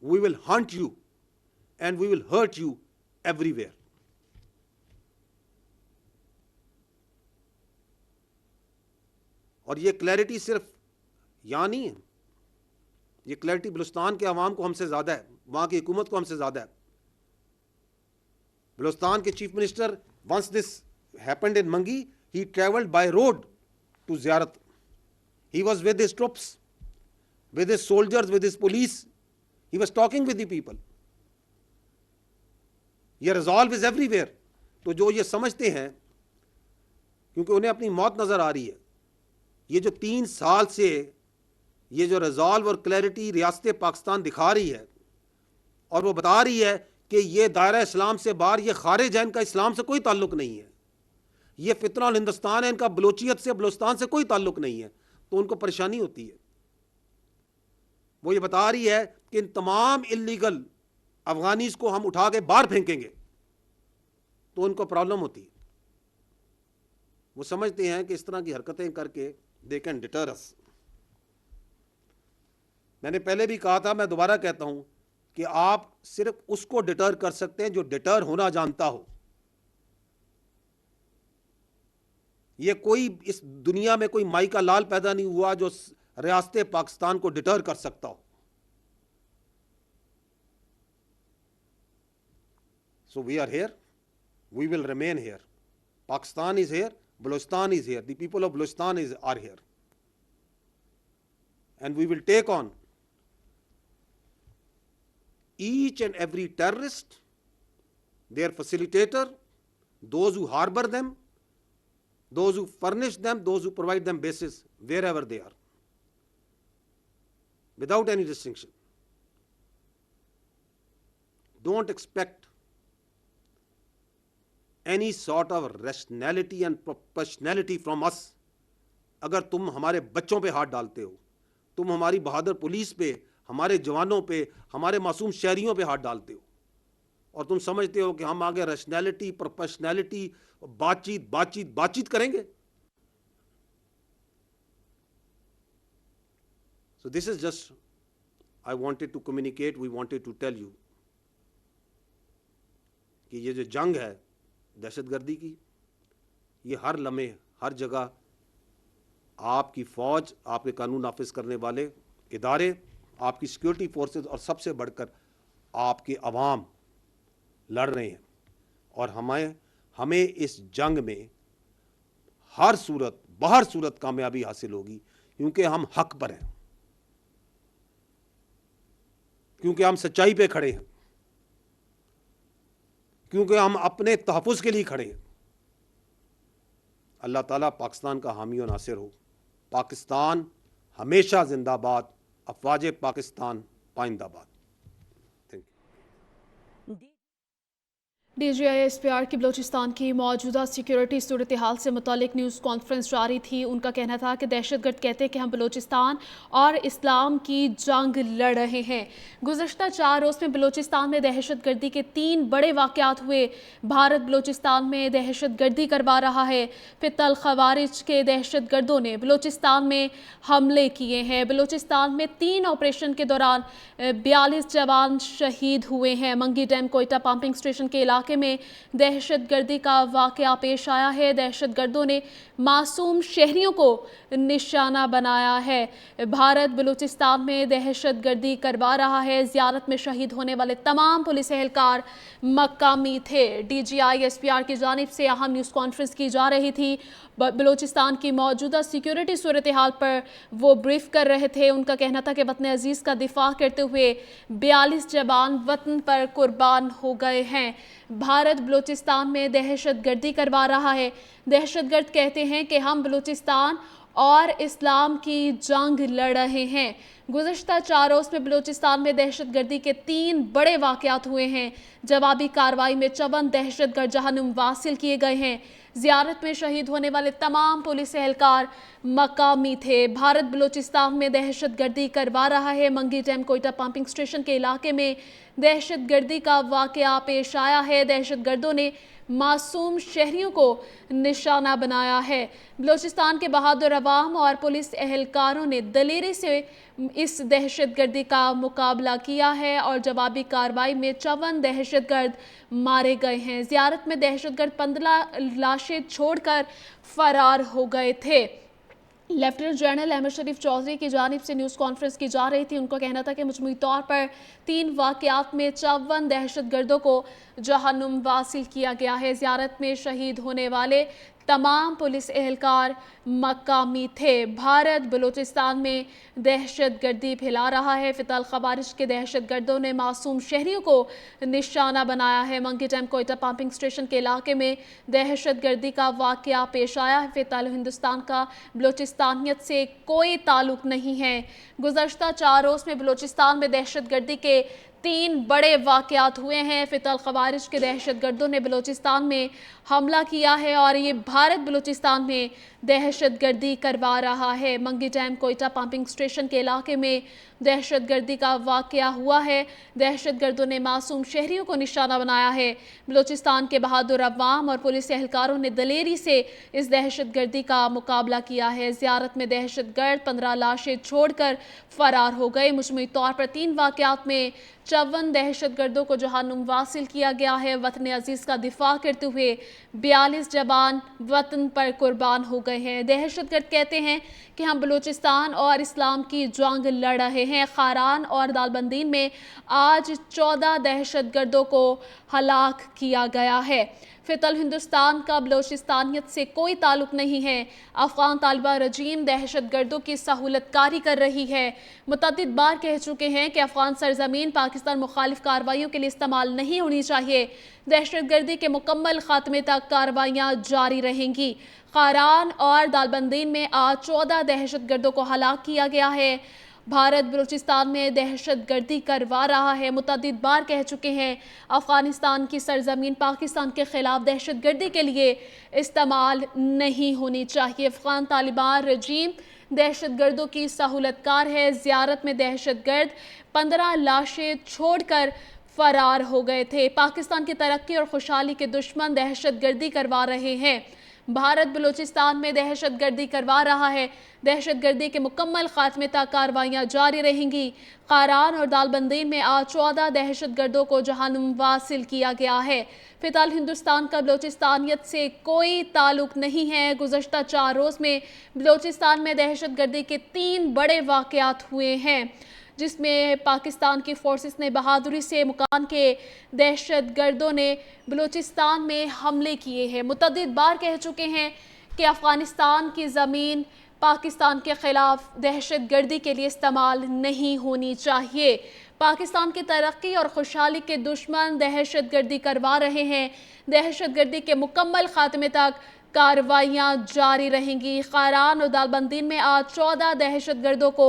we will hunt you and we will hurt you everywhere. اور یہ clarity صرف یہاں نہیں ہے, یہ کلیئرٹی بلوچستان کے عوام کو ہم سے زیادہ ہے, وہاں کی حکومت کو ہم سے زیادہ ہے. بلوچستان کے chief minister, once this happened in Mangi, he traveled by road to Ziyarat. He was with his troops, with his soldiers, with his police. He was talking with the people. یہ resolve is everywhere. تو جو یہ سمجھتے ہیں, کیونکہ انہیں اپنی موت نظر آ رہی ہے, یہ جو 3 سال سے یہ جو ریزالو اور کلیئرٹی ریاست پاکستان دکھا رہی ہے, اور وہ بتا رہی ہے کہ یہ دائرہ اسلام سے باہر, یہ خارج ہے, ان کا اسلام سے کوئی تعلق نہیں ہے, یہ فتنہ الہندوستان ہے, ان کا بلوچیت سے, بلوچستان سے کوئی تعلق نہیں ہے, تو ان کو پریشانی ہوتی ہے. وہ یہ بتا رہی ہے کہ ان تمام انلیگل افغانیز کو ہم اٹھا کے باہر پھینکیں گے, تو ان کو پرابلم ہوتی ہے. وہ سمجھتے ہیں کہ اس طرح کی حرکتیں کر کے they can deter us. میں نے پہلے بھی کہا تھا, میں دوبارہ کہتا ہوں کہ آپ صرف اس کو ڈٹر کر سکتے ہیں جو ڈٹر ہونا جانتا ہو. یہ کوئی اس دنیا میں کوئی مائی کا لال پیدا نہیں ہوا جو ریاست پاکستان کو ڈٹر کر سکتا ہو. So we are here, we will remain here. Pakistan is here, Balochistan is here, the people of Balochistan are here. And we will take on each and every terrorist, their facilitator, those who harbor them, those who furnish them, those who provide them bases wherever they are, without any distinction. Don't expect any sort of rationality and proportionality from us. اگر تم ہمارے بچوں پہ ہاتھ ڈالتے ہو, تم ہماری بہادر police پہ, ہمارے جوانوں پہ, ہمارے معصوم شہریوں پہ ہاتھ ڈالتے ہو, اور تم سمجھتے ہو کہ ہم آگے ریشنلٹی, پروپیشنلٹی, بات چیت کریں گے. So this is just, I wanted to communicate, we wanted to tell you کہ یہ جو جنگ ہے دہشت گردی کی, یہ ہر لمحے, ہر جگہ آپ کی فوج, آپ کے قانون نافذ کرنے والے ادارے, آپ کی سیکورٹی فورسز, اور سب سے بڑھ کر آپ کے عوام لڑ رہے ہیں. اور ہمیں اس جنگ میں ہر صورت, بہر صورت کامیابی حاصل ہوگی, کیونکہ ہم حق پر ہیں, کیونکہ ہم سچائی پہ کھڑے ہیں, کیونکہ ہم اپنے تحفظ کے لیے کھڑے ہیں. اللہ تعالیٰ پاکستان کا حامی و ناصر ہو. پاکستان ہمیشہ زندہ باد. افواج پاکستان پائندہ باد. D G I S P R کی بلوچستان کی موجودہ سیکیورٹی صورتحال سے متعلق نیوز کانفرنس جاری تھی. ان کا کہنا تھا کہ دہشت گرد کہتے ہیں کہ ہم بلوچستان اور اسلام کی جنگ لڑ رہے ہیں. گزشتہ 4 روز میں بلوچستان میں دہشت گردی کے 3 بڑے واقعات ہوئے. بھارت بلوچستان میں دہشت گردی کروا رہا ہے. فتنہ الخوارج کے دہشت گردوں نے بلوچستان میں حملے کیے ہیں. بلوچستان میں 3 آپریشن کے دوران 42 جوان شہید ہوئے ہیں. منگی ڈیم کوئٹہ پمپنگ اسٹیشن کے علاقے میں دہشت گردی کا واقعہ پیش آیا ہے. دہشت گردوں نے معصوم شہریوں کو نشانہ بنایا ہے. بھارت بلوچستان میں دہشت گردی کروا رہا ہے. زیارت میں شہید ہونے والے تمام پولیس اہلکار مقامی تھے. D G I S P R کی جانب سے اہم نیوز کانفرنس کی جا رہی تھی. بلوچستان کی موجودہ سیکیورٹی صورتحال پر وہ بریف کر رہے تھے. ان کا کہنا تھا کہ وطن عزیز کا دفاع کرتے ہوئے 42 جوان وطن پر قربان ہو گئے ہیں. بھارت بلوچستان میں دہشت گردی کروا رہا ہے. دہشت گرد کہتے ہیں کہ ہم بلوچستان اور اسلام کی جنگ لڑ رہے ہیں. گزشتہ 4 روز میں بلوچستان میں دہشت گردی کے 3 بڑے واقعات ہوئے ہیں. جوابی کارروائی میں 54 دہشت گرد جہنم واصل کیے گئے ہیں. زیارت میں شہید ہونے والے تمام پولیس اہلکار مقامی تھے. بھارت بلوچستان میں دہشت گردی کروا رہا ہے. منگی ڈیم کوئٹہ پمپنگ اسٹیشن کے علاقے میں دہشت گردی کا واقعہ پیش آیا ہے. دہشت گردوں نے معصوم شہریوں کو نشانہ بنایا ہے۔ بلوچستان کے بہادر عوام اور پولیس اہلکاروں نے دلیری سے اس دہشت گردی کا مقابلہ کیا ہے اور جوابی کارروائی میں 54 دہشت گرد مارے گئے ہیں۔ زیارت میں دہشت گرد 15 لاشیں چھوڑ کر فرار ہو گئے تھے۔ لیفٹیننٹ جنرل احمد شریف چودھری کی جانب سے نیوز کانفرنس کی جا رہی تھی۔ ان کا کہنا تھا کہ مجموعی طور پر 3 واقعات میں 54 دہشت گردوں کو جہنم واصل کیا گیا ہے۔ زیارت میں شہید ہونے والے تمام پولیس اہلکار مقامی تھے۔ بھارت بلوچستان میں دہشت گردی پھیلا رہا ہے۔ فتح الخوارج کے دہشت گردوں نے معصوم شہریوں کو نشانہ بنایا ہے۔ منگی ڈیم کوئٹہ پمپنگ اسٹیشن کے علاقے میں دہشت گردی کا واقعہ پیش آیا ہے۔ فتح ہندوستان کا بلوچستانیت سے کوئی تعلق نہیں ہے۔ گزشتہ 4 روز میں بلوچستان میں دہشت گردی کے 3 بڑے واقعات ہوئے ہیں۔ فتح الخوارج کے دہشت گردوں نے بلوچستان میں حملہ کیا ہے اور یہ بھارت بلوچستان میں دہشت گردی کروا رہا ہے۔ منگی ڈیم کوئٹہ پمپنگ اسٹیشن کے علاقے میں دہشت گردی کا واقعہ ہوا ہے۔ دہشت گردوں نے معصوم شہریوں کو نشانہ بنایا ہے۔ بلوچستان کے بہادر عوام اور پولیس اہلکاروں نے دلیری سے اس دہشت گردی کا مقابلہ کیا ہے۔ زیارت میں دہشت گرد 15 لاشیں چھوڑ کر فرار ہو گئے۔ مجموعی طور پر 3 واقعات میں 54 دہشت گردوں کو جہنم واصل کیا گیا ہے۔ وطن عزیز کا دفاع کرتے ہوئے 42 جوان وطن پر قربان ہو گئے ہیں۔ دہشت گرد کہتے ہیں کہ ہم بلوچستان اور اسلام کی جنگ لڑ رہے ہیں۔ خاران اور دالبندین میں آج 14 دہشت گردوں کو ہلاک کیا گیا ہے۔ فتح ہندوستان کا بلوچستانیت سے کوئی تعلق نہیں ہے۔ افغان طالبہ رجیم دہشت گردوں کی سہولت کاری کر رہی ہے۔ متعدد بار کہہ چکے ہیں کہ افغان سرزمین پاکستان مخالف کارروائیوں کے لیے استعمال نہیں ہونی چاہیے۔ دہشت گردی کے مکمل خاتمے تک کارروائیاں جاری رہیں گی۔ خاران اور دالبندین میں آج 14 دہشت گردوں کو ہلاک کیا گیا ہے۔ بھارت بلوچستان میں دہشت گردی کروا رہا ہے۔ متعدد بار کہہ چکے ہیں افغانستان کی سرزمین پاکستان کے خلاف دہشت گردی کے لیے استعمال نہیں ہونی چاہیے۔ افغان طالبان رجیم دہشت گردوں کی سہولت کار ہے۔ زیارت میں دہشت گرد 15 لاشیں چھوڑ کر فرار ہو گئے تھے۔ پاکستان کی ترقی اور خوشحالی کے دشمن دہشت گردی کروا رہے ہیں۔ بھارت بلوچستان میں دہشت گردی کروا رہا ہے۔ دہشت گردی کے مکمل خاتمے تک کارروائیاں جاری رہیں گی۔ خاران اور دالبندین میں آج 14 دہشت گردوں کو جہنم واصل کیا گیا ہے۔ فتح ہندوستان کا بلوچستانیت سے کوئی تعلق نہیں ہے۔ گزشتہ 4 روز میں بلوچستان میں دہشت گردی کے 3 بڑے واقعات ہوئے ہیں، جس میں پاکستان کی فورسز نے بہادری سے مکان کے دہشت گردوں نے بلوچستان میں حملے کیے ہیں۔ متعدد بار کہہ چکے ہیں کہ افغانستان کی زمین پاکستان کے خلاف دہشت گردی کے لیے استعمال نہیں ہونی چاہیے۔ پاکستان کی ترقی اور خوشحالی کے دشمن دہشت گردی کروا رہے ہیں۔ دہشت گردی کے مکمل خاتمے تک کارروائیاں جاری رہیں گی۔ خاران اور دالبندین میں آج 14 دہشت گردوں کو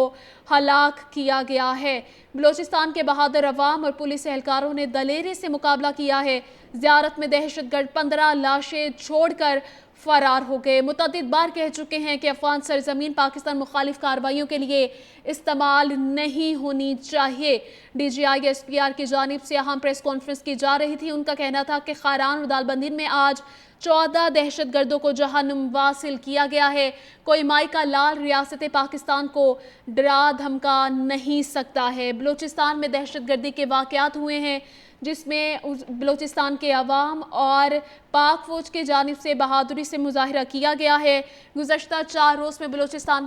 ہلاک کیا گیا ہے۔ بلوچستان کے بہادر عوام اور پولیس اہلکاروں نے دلیری سے مقابلہ کیا ہے۔ زیارت میں دہشت گرد 15 لاشیں چھوڑ کر فرار ہو گئے۔ متعدد بار کہہ چکے ہیں کہ افغان سرزمین پاکستان مخالف کارروائیوں کے لیے استعمال نہیں ہونی چاہیے۔ D G I S P R کی جانب سے اہم پریس کانفرنس کی جا رہی تھی۔ ان کا کہنا تھا کہ خاران اور دالبندین میں آج 14 دہشت گردوں کو جہنم واصل کیا گیا ہے۔ کوئی مائی کا لال ریاست پاکستان کو ڈرا دھمکا نہیں سکتا ہے۔ بلوچستان میں دہشت گردی کے واقعات ہوئے ہیں، جس میں بلوچستان کے عوام اور پاک فوج کی جانب سے بہادری سے مظاہرہ کیا گیا ہے۔ گزشتہ 4 روز میں بلوچستان